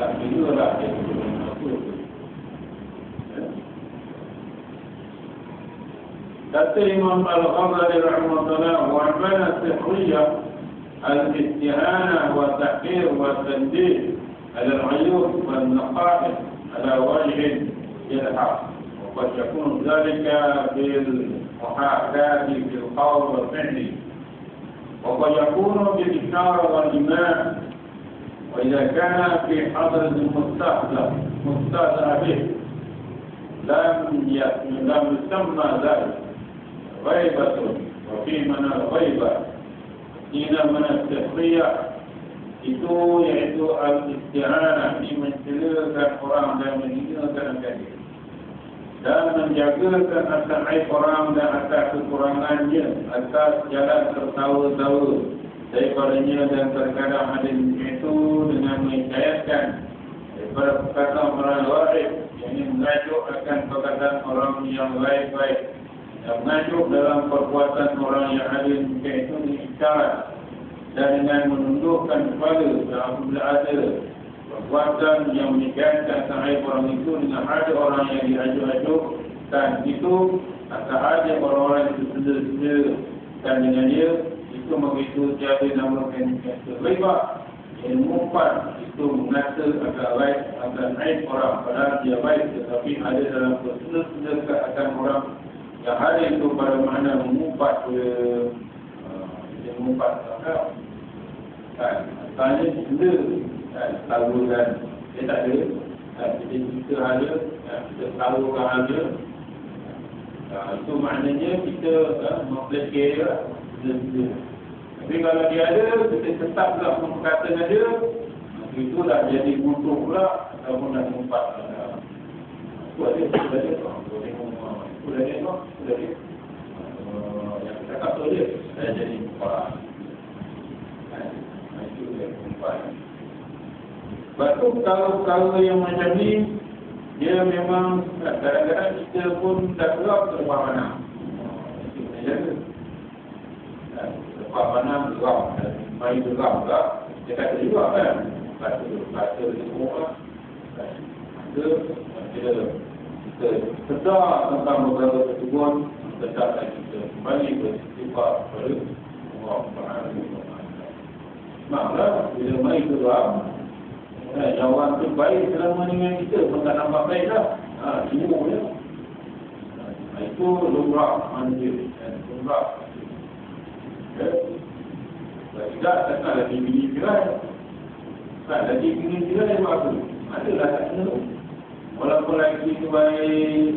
tak kira lah dia dengan apa. Kata Imam Al-Ghazali rahimahullah, wa mana sihriyyah al-isti'anah wa tahqir wa tandid ala al-'uyub wal naqa'id ala wajh yalhaq. وقد يكون ذلك بالمحاكاة في القول والفعل، وقد يكون بالإشارة والإيمان، وإذا كان في حضرة مستهزأ به لم يسمى ذلك غيبة. وفي من الغيبة إلى من السحرية itu yaitu al-isti'anah, ini mencelakan orang dan menghinakan diri dan menjagakan atas aib orang dan atas kekurangannya, atas jalan tertawa-tawa daripadanya, dan terkadang ada itu dengan menghidayatkan daripada perkataan orang lain, yang mengajuk akan perkataan orang yang baik-baik, yang mengajuk dalam perbuatan orang yang ada itu isyarat, dan dengan menundukkan kepala apabila ada perbuatan yang meninggalkan aib orang itu dengan ada orang yang diajuk-ajuk, dan itu atau ada orang-orang itu sedar-sedar dan dengan dia itu begitu tiada namakan terlibat yang mengumpat itu mengata akan baik akan aib orang, padahal dia baik, tetapi ada dalam sedar-sedar akan orang yang ada itu pada makna mengumpat mengumpat tanya sedar tahu dan dia tak ada, jadi kita ada, kita tahu kan ada, itu maknanya kita mempelajari. Tapi kalau dia ada, kita tetap pula memperkatakan dia, itulah jadi butuh pula ataupun dah mengumpat. Itu ada, yang kita kata dia, saya jadi mengumpat. Itu dia mengumpat. Sebab tu kalau yang macam ni, dia memang kadang-kadang kita pun tak gelap terlepas mana. Terlepas mana gelap, main gelap tak, dia kata juga kan, kata semua kita sedar tentang beberapa tersebut, tetapkan kita kembali bersifat pada Allah SWT. Maksudnya, bila main gelap, jawapan terbaik selama dengan kita pun tak nampak baik dah. Semua dia. Itu lumrah manusia. Lumrah. Kalau tidak, tak lagi bini tirai. Tak lagi bini tirai buat apa? Adalah tak kena. Walaupun lagi itu baik,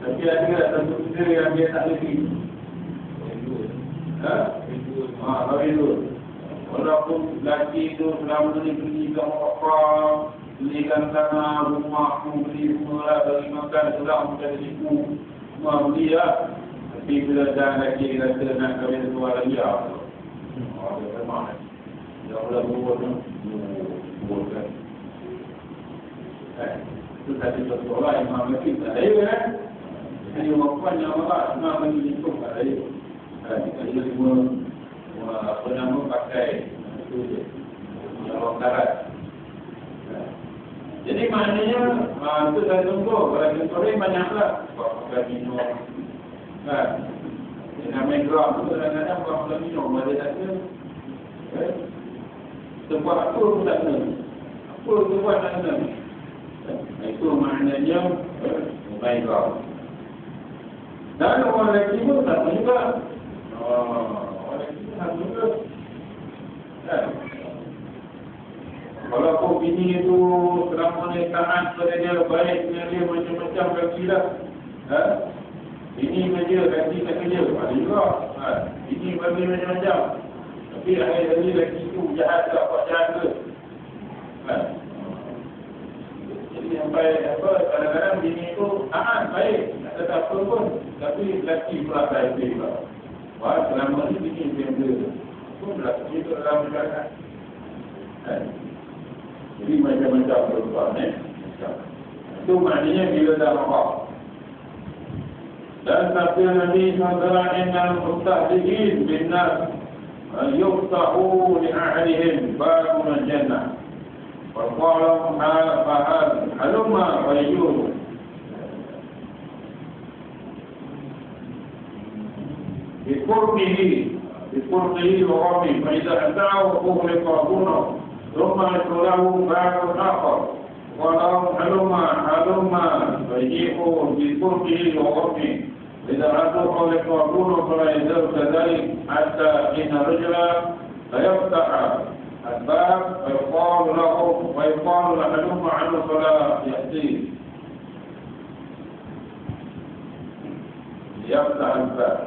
tapi ada satu benda yang dia tak lagi. Kalau itu. Walaupun lelaki itu selama ni belikan apa, belikan tanah, rumah, beli semua lah, bagi makan, pulang macam tipu, semua beli lah. Tapi bila dah lelaki kata nak kahwin tua lagi lah. Dia memang dia boleh buat kan. Itu tadi sekolah yang mahu lelaki tak ada kan. Jadi waktuan yang mahu semua bagi hitung tak ada. Kita semua apa nama pakai itu je orang darat. Jadi maknanya itu saya tunggu kalau sore banyaklah pakai minum kan. Dengan main drum tu kadang-kadang pakai minum ada tak ada. Sebab apa pun tak kena. Apa tu buat tak kena. Itu maknanya main drum. Dan orang lelaki pun tak kena juga. Walaupun bini itu selama ni tahan pada dia, baik dengan dia macam-macam lagi lah. Bini kerja, lagi tak kerja, ada juga. Bini bagi macam-macam. Tapi akhir-akhir lagi itu jahat ke, apa jahat ke. Jadi sampai kadang-kadang bini itu tahan, baik, tak ada apa pun. Tapi lelaki pula baik juga. Wah, selama ni bini benda pun lelaki itu dalam masyarakat. Jadi macam-macam perempuan itu maknanya bila dah nampak. Dan sabda Nabi SAW, innal mustahzi'in bin nas yuftahu li a'lihim babul jannah. Wallahu ta'ala halumma wa yajuru بقربه وربه فإذا أتاه أغلق أبونه ثم يدخله باب آخر ولهم هلما فيجيبوا بقربه وربه إذا أتوا أغلق أبونه فلا يزال كذلك حتى إن رجلا فيفتح الباب ويقال له هلم عنه فلا يأتيه يفتح الباب.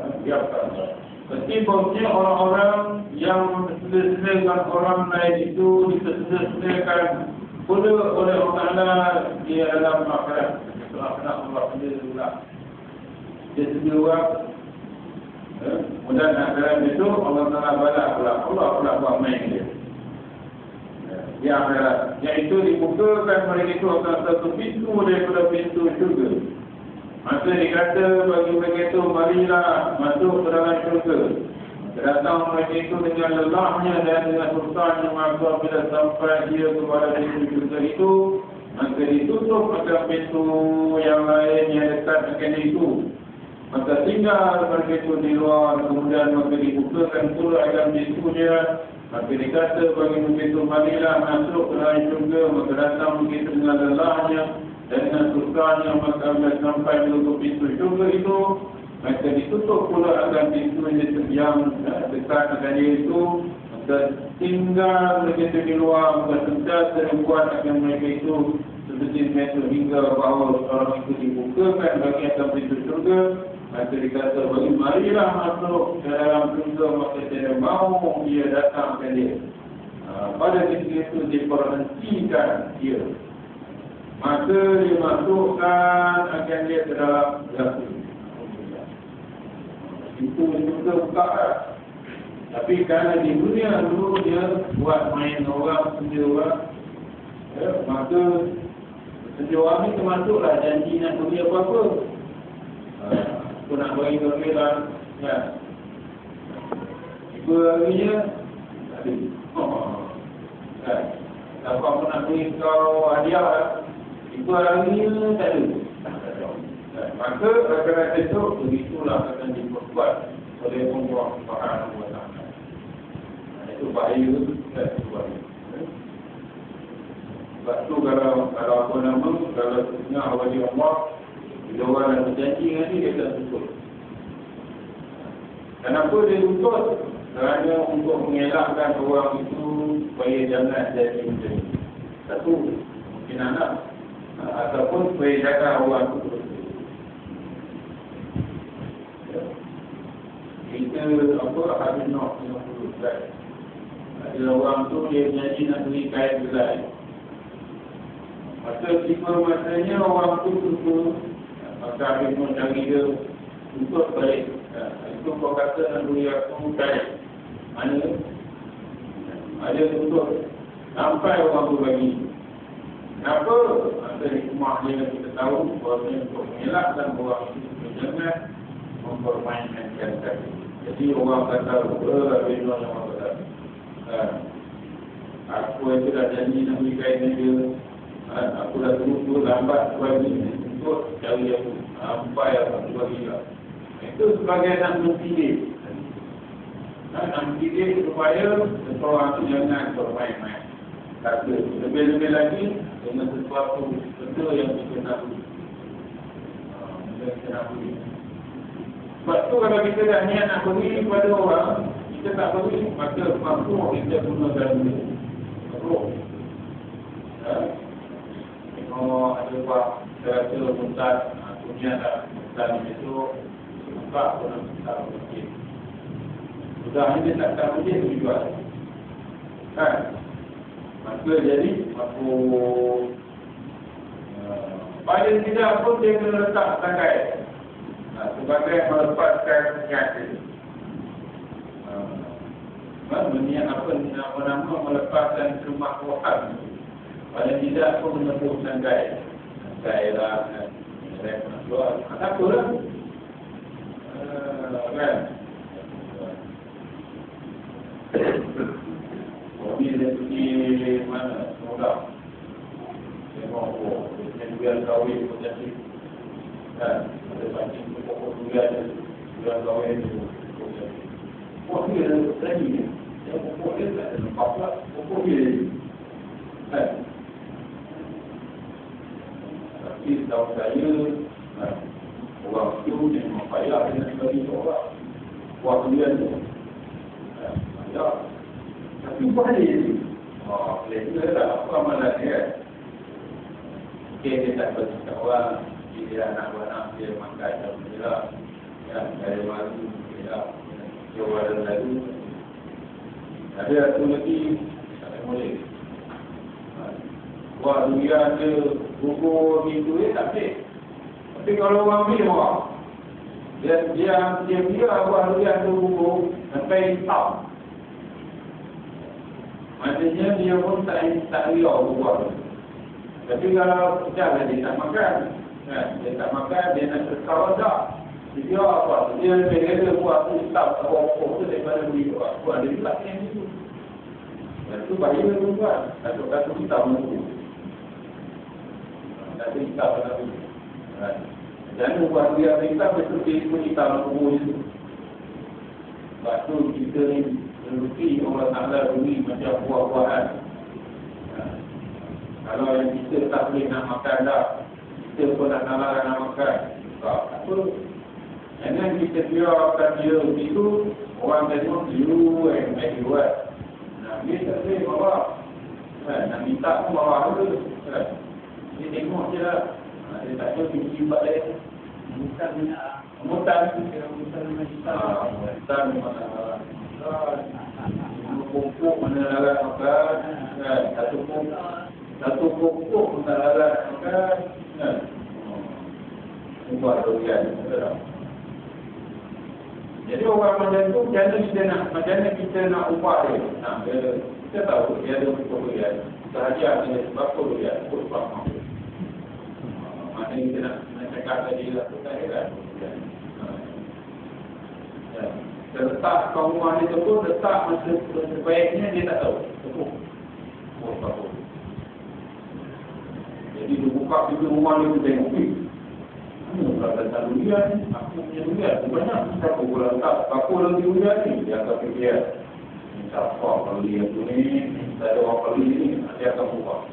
Meskipun orang-orang yang disesatkan orang lain itu disesatkan pula oleh Allah Taala di dalam akhirat. Akhirat Allah sendiri juga. Dia sendiri kemudian akhirat itu Allah Taala balas pula. Allah pula buat main dia. Di akhirat, iaitu dibukakan mereka itu akan satu pintu daripada pintu syurga. Maka dikata bagi mereka itu, marilah masuk ke dalam syurga. Datang mereka itu dengan lelahnya dan dengan sultannya, maka bila sampai dia kepada pintu syurga itu, maka ditutup akan pintu yang lain yang dekat dengan itu. Maka tinggal mereka itu di luar, kemudian maka dibukakan pula akan pintunya. Maka dikata bagi mereka itu, marilah masuk ke dalam syurga. Maka datang mereka dengan lelahnya dan dengan sultannya, maka bila sampai menutup pintu syurga itu, maka ditutup pula akan pintu yang dekat dengan dia itu. Maka tinggal mereka di luar, maka sentiasa dibuat akan mereka itu seperti itu hingga bahawa orang itu dibukakan bagi akan pintu syurga. Maka dikata bagi marilah masuk ke dalam syurga, maka tidak mahu dia datang ke dia. Pada ketika itu diperhentikan dia, maka dimasukkan akan dia ke dalam neraka. Itu juga buka. Tapi kerana di dunia dulu dia buat main orang, sendiri orang, maka sendiri orang ni termasuklah janji nak beri apa-apa. Aku nak bagi berkelan, ya. 2 harinya, tak ada. Kalau aku nak beri kau hadiah, 2 harinya tak ada. Maka rata-rata itu begitulah akan diperkuat oleh Allah Subhanahu wa Ta'ala. Itu bahaya dan itu bahaya. Sebab tu kalau apa nama, kalau dengar wali Allah, bila orang nak berjanji dengan dia, dia tak tutup. Kenapa dia tutup? Kerana untuk mengelakkan orang itu supaya jangan jadi macam ni. Satu, mungkin anak. Ataupun supaya jaga orang itu terus. Kita habis nak 50 slide. Ada orang tu dia janji nak beri kain gelai. Maka tiba masanya orang tu tutup. Maka habis nak cari dia tutup balik. Itu kau kata nak beri aku kain. Mana? Ada tutup. Sampai orang tu bagi. Kenapa? Maka di rumah dia kita tahu bahawa untuk mengelakkan orang itu jangan mempermainkan jasa. Jadi orang kata, habis orang kata, aku itu dah janji nak beri kain dia, aku dah tunggu lambat bagi untuk cari aku, sampai aku bagi lah. Itu sebagai nak mendidik. Nak mendidik supaya seseorang itu jangan bermain-main. Kata, lebih-lebih lagi dengan sesuatu betul yang kita nak beri. Kita nak beri. Sebab tu kalau kita dah niat nak beri kepada orang, kita tak beri, maka mampu kita gunakan duit. Makruh. Tengok ada buat saya rasa muntah, punya tak muntah ni besok, nampak pun nak muntah masjid. Sudah ini tak masjid tu jual. Kan? Maka jadi, aku paling tidak pun dia kena letak tangkai. Sebagai melepaskan niat itu. Niat apa nama melepaskan kemakruhan. Paling tidak pun menembus tanggai. Tanggai lah. Saya nak keluar. Tak apalah. Kan? Dia dari mana? Mudah. Tengok, dia durian kahwin pun jadi. Kan? Ada pancing pokok durian kahwin tu. Pokok dia lagi ni. Pokok dia tak ada nampak pula. Pokok dia lagi. Kan? Tapi tahu saya, orang tu memang payah dengan bagi orang. Buat durian tu. Payah. Tapi boleh je. Boleh juga tak apa amalan dia. Dia tak bercakap orang, dia anak-anak dia makan dalam jelas, dari malu, dia wadah lalu. Ada satu lagi, tak boleh. Buat durian dia, buku minggu dia tak boleh. Tapi kalau orang ambil orang, dia buat durian tu buku, sampai hitam. Maksudnya dia pun tak riau buat. Tapi kalau dia tak makan, dia tak makan, dia nak terkawal tak. Dia apa? Dia bela buat tu hitam, pokok tu daripada beli buat dia pula yang itu. Itu bahaya tu kan. Kata hitam tu. Kata hitam tu. Jangan buat dia hitam, betul dia pun hitam tu itu. Sebab tu kita ni rezeki Allah Ta'ala beri macam buah-buahan. Kalau yang kita tak boleh nak makan dah, kita pun nak larang nak makan. Tak apa. Jangan kita biarkan dia begitu, orang tengok you and make you what. Nak dia tak boleh bawa. Nak minta pun bawa dulu. Dia tengok je lah. Dia tak boleh pergi balik. Mutan pokok mana larang makan. Satu pokok pun tak larang makan. Buat durian. Jadi orang macam tu, macam mana kita nak ubah dia? Kita tahu dia ada pokok durian. Sahaja dia sebab durian. Maknanya kita nak cakap tadi lah. Letak kau rumah dia tu, letak masa sebaiknya dia tak tahu. Tepuk. Jadi dia buka pintu rumah dia tu tengok. Kalau datang durian, aku punya durian. Banyak siapa boleh letak. Aku lagi durian ni. Dia akan fikir. Siapa kalau dia tu ni, tak ada orang kalau ni, dia akan buka.